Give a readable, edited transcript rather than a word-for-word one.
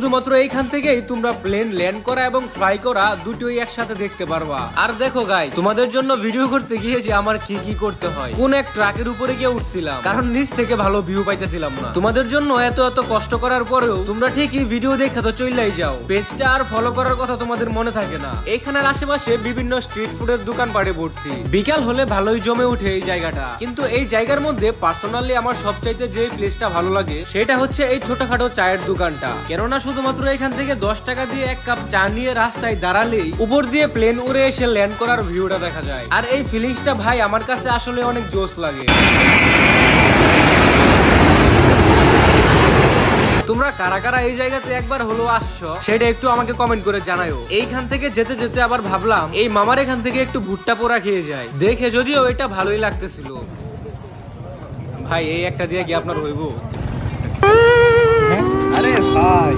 শুধুমাত্র এইখান থেকেই তোমরা প্লেন ল্যান্ড করা এবং ফ্লাই করা দুটোই একসাথে দেখতে পারবা। আর দেখো গাইস, তোমাদের জন্য ভিডিও করতে গিয়ে যে আমার কি কি করতে হয়, কোন এক ট্রাকের উপরে গিয়ে উঠছিলাম, কারণ নিচ থেকে ভালো ভিউ পাইতেছিলাম না। তোমাদের জন্য এত এত কষ্ট করার পরেও তোমরা ঠিকই ভিডিও দেখে তো চলেই যাও, পেজটা আর ফলো করার কথা তোমাদের মনে থাকে না। এইখানের আশেপাশে বিভিন্ন স্ট্রিট ফুডের দোকান পাড়ে ভর্তি, বিকাল হলে ভালোই জমে উঠে এই জায়গাটা। কিন্তু এই জায়গার মধ্যে পার্সোনালি আমার সবচাইতে যে প্লেসটা ভালো লাগে সেটা হচ্ছে এই ছোটখাটো চায়ের দোকানটা। কেননা শুধুমাত্র এখান থেকে 10 টাকা দিয়ে এক কাপ চা নিয়ে রাস্তায় দাঁড়ালেই উপর দিয়ে প্লেন উড়ে এসে ল্যান্ড করার ভিউটা দেখা যায়। আর এই ফিলিংসটা ভাই আমার কাছে আসলে অনেক জোশ লাগে। তোমরা কারা কারা এই জায়গাতে একবার হলো আসছো সেটা একটু আমাকে কমেন্ট করে জানাও। এইখান থেকে যেতে যেতে আবার ভাবলাম এই মামার এখান থেকে একটু ভুট্টা পোড়া খেয়ে যায়, দেখে যদিও এটা ভালোই লাগতেছিল। ভাই এই একটা দিয়ে কি আপনার হইব? আরে ভাই